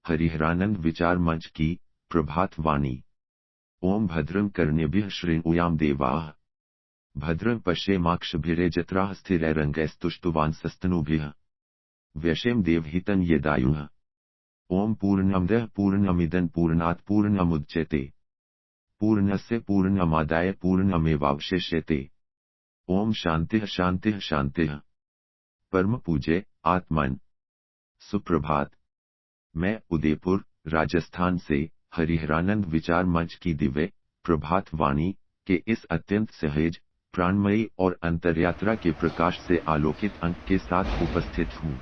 हरिहरानंद विचार मंच की प्रभात वाणी। ओम भद्रं कर्णेभ्यः शृणुयाम देवाः, भद्रं पश्येमाक्षभिर्यजत्राः स्थिरैरङ्गैस्तुष्टुवांसस्तनूभिः, व्यशेम देवहितं यदायुः। ओम पूर्णमदः पूर्णमिदं पूर्णात् पूर्णमुदच्यते, पूर्णस्य पूर्णमादाय पूर्णमेवावशिष्यते। ओम शांतिः शांतिः शांतिः। परम पूज्य आत्मन सुप्रभात। मैं उदयपुर राजस्थान से हरिहरानंद विचार मंच की दिव्य प्रभात वाणी के इस अत्यंत सहज प्राणमयी और अंतर्यात्रा के प्रकाश से आलोकित अंक के साथ उपस्थित हूँ।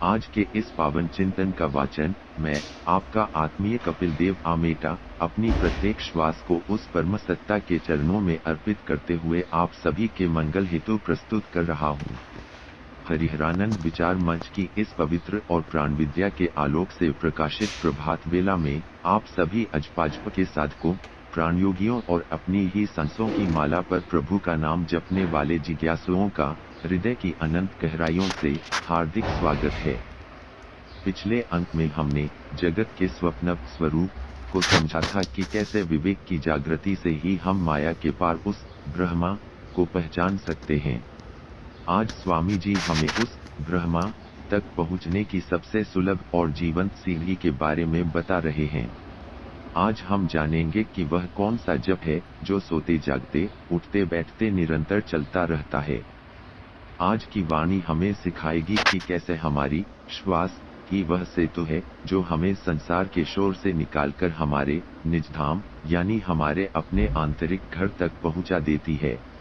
आज के इस पावन चिंतन का वाचन मैं आपका आत्मीय कपिल देव आमेटा अपनी प्रत्येक श्वास को उस परम सत्ता के चरणों में अर्पित करते हुए आप सभी के मंगल हेतु प्रस्तुत कर रहा हूँ। हरिहरानंद विचार मंच की इस पवित्र और प्राण विद्या के आलोक से प्रकाशित प्रभात वेला में आप सभी अजपाजप के साधकों, प्राणयोगियों और अपनी ही सांसों की माला पर प्रभु का नाम जपने वाले जिज्ञासुओं का हृदय की अनंत गहराइयों से हार्दिक स्वागत है। पिछले अंक में हमने जगत के स्वप्न स्वरूप को समझा था कि कैसे विवेक की जागृति से ही हम माया के पार उस ब्रह्मा को पहचान सकते हैं। आज स्वामी जी हमें उस ब्रह्मा तक पहुंचने की सबसे सुलभ और जीवंत सीढ़ी के बारे में बता रहे हैं। आज हम जानेंगे कि वह कौन सा जप है जो सोते जागते उठते बैठते निरंतर चलता रहता है। आज की वाणी हमें सिखाएगी कि कैसे हमारी श्वास ही वह सेतु है जो हमें संसार के शोर से निकालकर हमारे निजधाम यानी हमारे अपने आंतरिक घर तक पहुंचा देती है।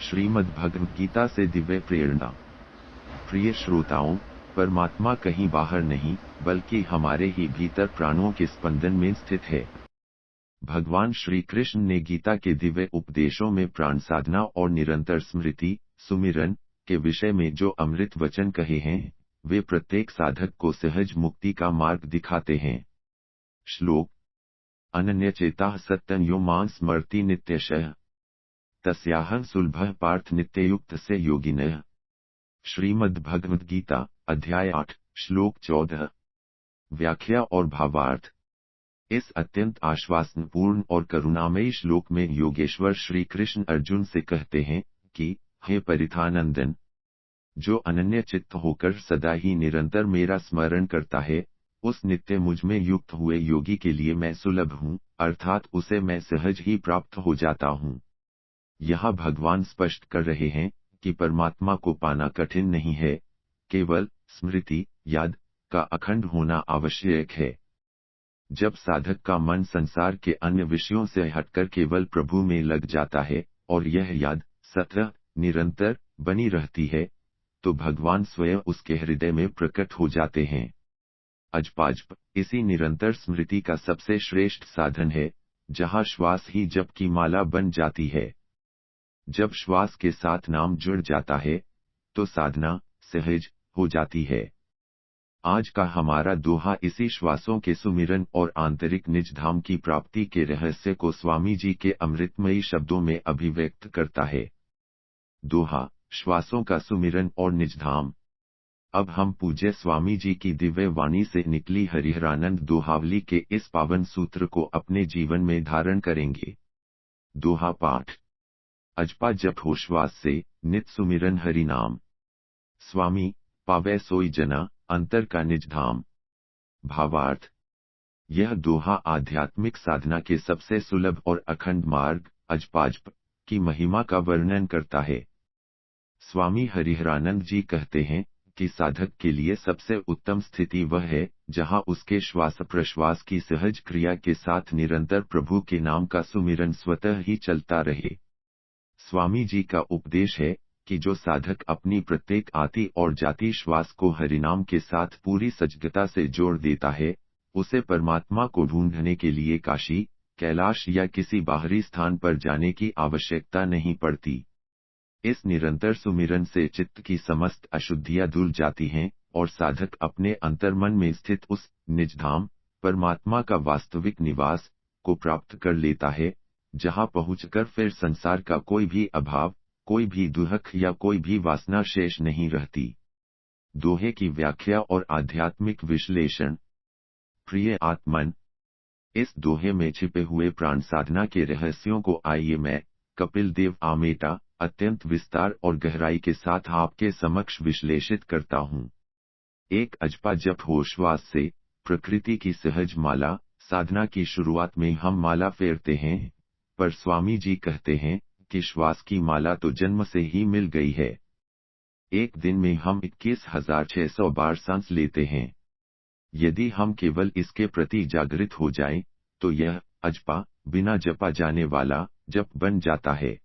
श्रीमद् भगवद गीता से दिव्य प्रेरणा। प्रिय श्रोताओं, परमात्मा कहीं बाहर नहीं बल्कि हमारे ही भीतर प्राणों के स्पंदन में स्थित है। भगवान श्री कृष्ण ने गीता के दिव्य उपदेशों में प्राण साधना और निरंतर स्मृति सुमिरन के विषय में जो अमृत वचन कहे हैं, वे प्रत्येक साधक को सहज मुक्ति का मार्ग दिखाते हैं। श्लोक: अनन्यचेताः सत्तं यो मां स्मरति नित्यशः, तस्याहं सुलभः पार्थ नित्ययुक्तस्य योगिनः। श्रीमद् भगवद गीता अध्याय 8 श्लोक 14। व्याख्या और भावार्थ। इस अत्यंत आश्वासनपूर्ण और करुणामयी श्लोक में योगेश्वर श्री कृष्ण अर्जुन से कहते हैं कि हे परिथानंदन, जो अनन्य चित्त होकर सदा ही निरंतर मेरा स्मरण करता है, उस नित्य मुझ में युक्त हुए योगी के लिए मैं सुलभ हूँ, अर्थात उसे मैं सहज ही प्राप्त हो जाता हूँ। यहाँ भगवान स्पष्ट कर रहे हैं कि परमात्मा को पाना कठिन नहीं है, केवल स्मृति याद का अखंड होना आवश्यक है। जब साधक का मन संसार के अन्य विषयों से हटकर केवल प्रभु में लग जाता है और यह याद सतत निरंतर बनी रहती है, तो भगवान स्वयं उसके हृदय में प्रकट हो जाते हैं। अजपाजप इसी निरंतर स्मृति का सबसे श्रेष्ठ साधन है, जहाँ श्वास ही जप की माला बन जाती है। जब श्वास के साथ नाम जुड़ जाता है, तो साधना सहज हो जाती है। आज का हमारा दोहा इसी श्वासों के सुमिरन और आंतरिक निजधाम की प्राप्ति के रहस्य को स्वामी जी के अमृतमयी शब्दों में अभिव्यक्त करता है। दोहा: श्वासों का सुमिरन और निजधाम। अब हम पूज्य स्वामी जी की दिव्य वाणी से निकली हरिहरानंद दोहावली के इस पावन सूत्र को अपने जीवन में धारण करेंगे। दोहा पाठ। अजपा जप हो श्वास से नित सुमिरन हरि नाम, स्वामी पावै सोई जना अंतर का निजधाम। भावार्थ। यह दोहा आध्यात्मिक साधना के सबसे सुलभ और अखंड मार्ग अजपाजप की महिमा का वर्णन करता है। स्वामी हरिहरानंद जी कहते हैं कि साधक के लिए सबसे उत्तम स्थिति वह है जहां उसके श्वास प्रश्वास की सहज क्रिया के साथ निरंतर प्रभु के नाम का सुमिरन स्वतः ही चलता रहे। स्वामी जी का उपदेश है कि जो साधक अपनी प्रत्येक आती और जाती श्वास को हरिनाम के साथ पूरी सजगता से जोड़ देता है, उसे परमात्मा को ढूंढने के लिए काशी, कैलाश या किसी बाहरी स्थान पर जाने की आवश्यकता नहीं पड़ती। इस निरंतर सुमिरन से चित्त की समस्त अशुद्धियां धुल जाती हैं और साधक अपने अंतर्मन में स्थित उस निजधाम परमात्मा का वास्तविक निवास को प्राप्त कर लेता है, जहां पहुंचकर फिर संसार का कोई भी अभाव, कोई भी दुख या कोई भी वासना शेष नहीं रहती। दोहे की व्याख्या और आध्यात्मिक विश्लेषण। प्रिय आत्मन, इस दोहे में छिपे हुए प्राण साधना के रहस्यों को आइए मैं, कपिल देव आमेटा, अत्यंत विस्तार और गहराई के साथ आपके समक्ष विश्लेषित करता हूँ। एक अजपा जप हो श्वास से, प्रकृति की सहज माला। साधना की शुरुआत में हम माला फेरते हैं, पर स्वामी जी कहते हैं कि श्वास की माला तो जन्म से ही मिल गई है। एक दिन में हम 21,600 बार सांस लेते हैं। यदि हम केवल इसके प्रति जागृत हो जाएं, तो यह अजपा बिना जपा जाने वाला जप बन जाता है।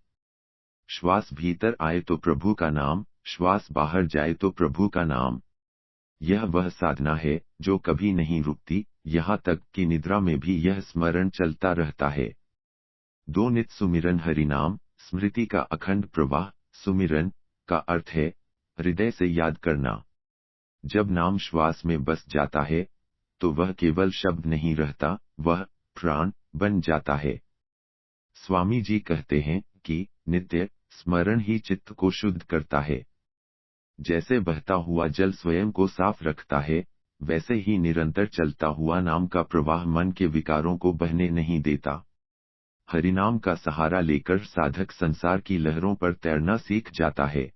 श्वास भीतर आए तो प्रभु का नाम, श्वास बाहर जाए तो प्रभु का नाम। यह वह साधना है जो कभी नहीं रुकती, यहाँ तक कि निद्रा में भी यह स्मरण चलता रहता है। दो नित सुमिरन हरिनाम, स्मृति का अखंड प्रवाह। सुमिरन का अर्थ है हृदय से याद करना। जब नाम श्वास में बस जाता है, तो वह केवल शब्द नहीं रहता, वह प्राण बन जाता है। स्वामी जी कहते हैं कि नित्य स्मरण ही चित्त को शुद्ध करता है। जैसे बहता हुआ जल स्वयं को साफ रखता है, वैसे ही निरंतर चलता हुआ नाम का प्रवाह मन के विकारों को बहने नहीं देता। हरिनाम का सहारा लेकर साधक संसार की लहरों पर तैरना सीख जाता है।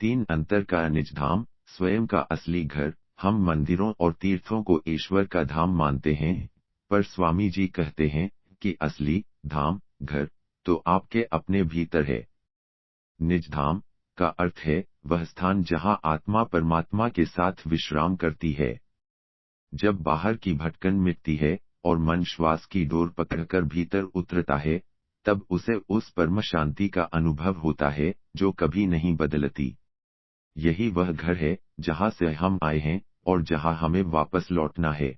तीन अंतर का निज धाम, स्वयं का असली घर। हम मंदिरों और तीर्थों को ईश्वर का धाम मानते हैं, पर स्वामी जी कहते हैं कि असली धाम, घर, तो आपके अपने भीतर है। निज धाम का अर्थ है वह स्थान जहां आत्मा परमात्मा के साथ विश्राम करती है। जब बाहर की भटकन मिटती है और मन श्वास की डोर पकड़कर भीतर उतरता है, तब उसे उस परम शांति का अनुभव होता है जो कभी नहीं बदलती। यही वह घर है जहां से हम आए हैं और जहां हमें वापस लौटना है।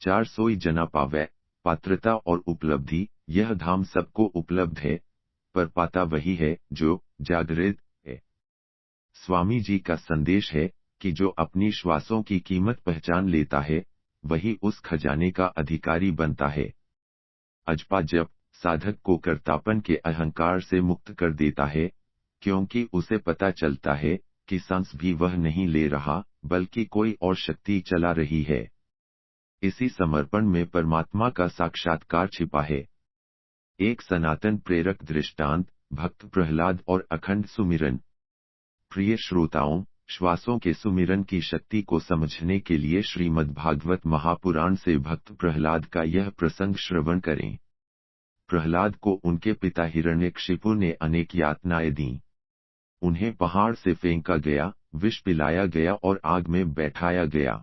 400 जना पावै, पात्रता और उपलब्धि। यह धाम सबको उपलब्ध है, पर पाता वही है जो जागृत है। स्वामी जी का संदेश है कि जो अपनी श्वासों की कीमत पहचान लेता है, वही उस खजाने का अधिकारी बनता है। अजपा जप साधक को कर्तापन के अहंकार से मुक्त कर देता है, क्योंकि उसे पता चलता है कि सांस भी वह नहीं ले रहा, बल्कि कोई और शक्ति चला रही है। इसी समर्पण में परमात्मा का साक्षात्कार छिपा है। एक सनातन प्रेरक दृष्टांत, भक्त प्रहलाद और अखंड सुमिरन। प्रिय श्रोताओं, श्वासों के सुमिरन की शक्ति को समझने के लिए श्रीमद्भागवत महापुराण से भक्त प्रहलाद का यह प्रसंग श्रवण करें। प्रहलाद को उनके पिता हिरण्यकशिपु ने अनेक यातनाएं दी। उन्हें पहाड़ से फेंका गया, विष पिलाया गया और आग में बैठाया गया।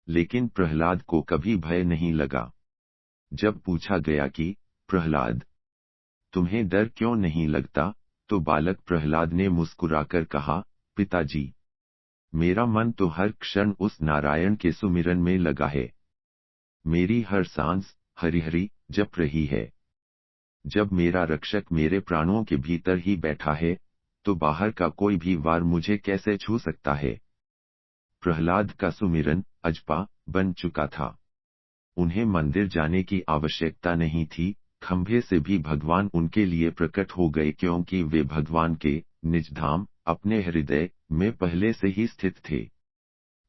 लेकिन प्रहलाद को कभी भय नहीं लगा। जब पूछा गया कि प्रहलाद, तुम्हें डर क्यों नहीं लगता, तो बालक प्रहलाद ने मुस्कुराकर कहा, पिताजी, मेरा मन तो हर क्षण उस नारायण के सुमिरन में लगा है। मेरी हर सांस हरिहरि जप रही है। जब मेरा रक्षक मेरे प्राणों के भीतर ही बैठा है, तो बाहर का कोई भी वार मुझे कैसे छू सकता है। प्रहलाद का सुमिरन अजपा बन चुका था। उन्हें मंदिर जाने की आवश्यकता नहीं थी, खंभे से भी भगवान उनके लिए प्रकट हो गए, क्योंकि वे भगवान के निज धाम अपने हृदय में पहले से ही स्थित थे।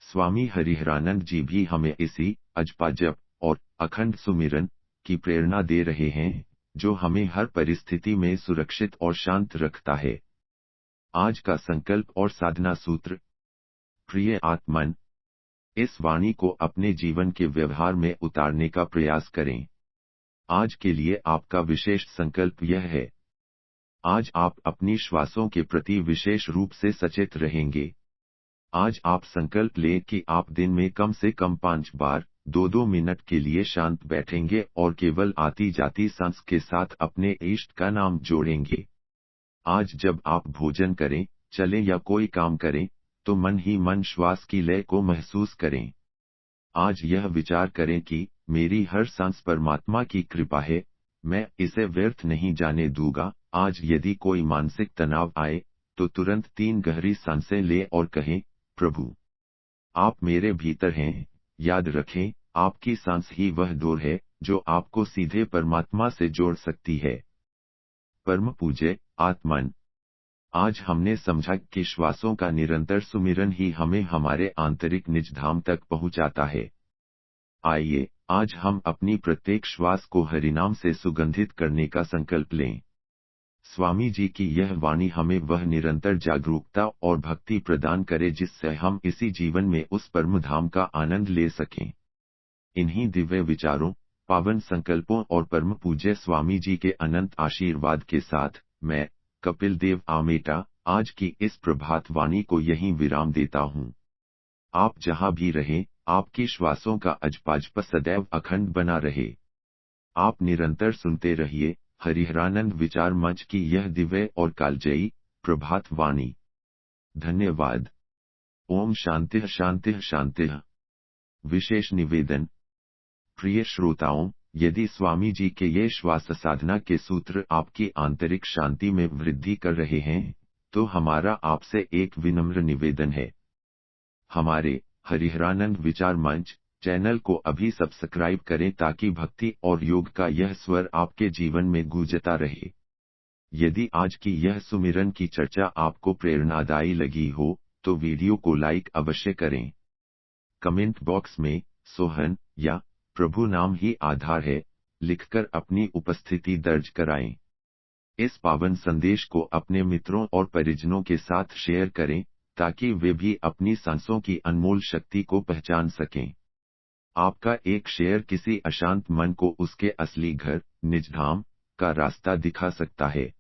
स्वामी हरिहरानंद जी भी हमें इसी अजपा जप और अखंड सुमिरन की प्रेरणा दे रहे हैं, जो हमें हर परिस्थिति में सुरक्षित और शांत रखता है। आज का संकल्प और साधना सूत्र। प्रिय आत्मन, इस वाणी को अपने जीवन के व्यवहार में उतारने का प्रयास करें। आज के लिए आपका विशेष संकल्प यह है। आज आप अपनी श्वासों के प्रति विशेष रूप से सचेत रहेंगे। आज आप संकल्प लें कि आप दिन में कम से कम 5 बार 2-2 मिनट के लिए शांत बैठेंगे और केवल आती जाती सांस के साथ अपने इष्ट का नाम जोड़ेंगे। आज जब आप भोजन करें, चलें या कोई काम करें, तो मन ही मन श्वास की लय को महसूस करें। आज यह विचार करें कि मेरी हर सांस परमात्मा की कृपा है, मैं इसे व्यर्थ नहीं जाने दूंगा। आज यदि कोई मानसिक तनाव आए, तो तुरंत 3 गहरी सांसें लें और कहें, प्रभु, आप मेरे भीतर हैं। याद रखें, आपकी सांस ही वह डोर है जो आपको सीधे परमात्मा से जोड़ सकती है। परम पूज्य आत्मन, आज हमने समझा कि श्वासों का निरंतर सुमिरन ही हमें हमारे आंतरिक निज धाम तक पहुंचाता है। आइए आज हम अपनी प्रत्येक श्वास को हरिनाम से सुगंधित करने का संकल्प लें। स्वामी जी की यह वाणी हमें वह निरंतर जागरूकता और भक्ति प्रदान करे जिससे हम इसी जीवन में उस परम धाम का आनंद ले सकें। इन्हीं दिव्य विचारों, पावन संकल्पों और परम पूज्य स्वामी जी के अनंत आशीर्वाद के साथ मैं कपिल देव आमेटा आज की इस प्रभात वाणी को यहीं विराम देता हूँ। आप जहाँ भी रहें, आपकी श्वासों का अजपाजप सदैव अखंड बना रहे। आप निरंतर सुनते रहिए हरिहरानंद विचार मंच की यह दिव्य और कालजयी प्रभात वाणी। धन्यवाद। ओम शांतिः शांतिः शांतिः। विशेष निवेदन। प्रिय श्रोताओं, यदि स्वामी जी के ये श्वास साधना के सूत्र आपकी आंतरिक शांति में वृद्धि कर रहे हैं, तो हमारा आपसे एक विनम्र निवेदन है। हमारे हरिहरानंद विचार मंच चैनल को अभी सब्सक्राइब करें ताकि भक्ति और योग का यह स्वर आपके जीवन में गूंजता रहे। यदि आज की यह सुमिरन की चर्चा आपको प्रेरणादायी लगी हो, तो वीडियो को लाइक अवश्य करें। कमेंट बॉक्स में सोहन या प्रभु नाम ही आधार है लिखकर अपनी उपस्थिति दर्ज कराएं। इस पावन संदेश को अपने मित्रों और परिजनों के साथ शेयर करें ताकि वे भी अपनी सांसों की अनमोल शक्ति को पहचान सकें। आपका एक शेयर किसी अशांत मन को उसके असली घर, निज धाम का रास्ता दिखा सकता है।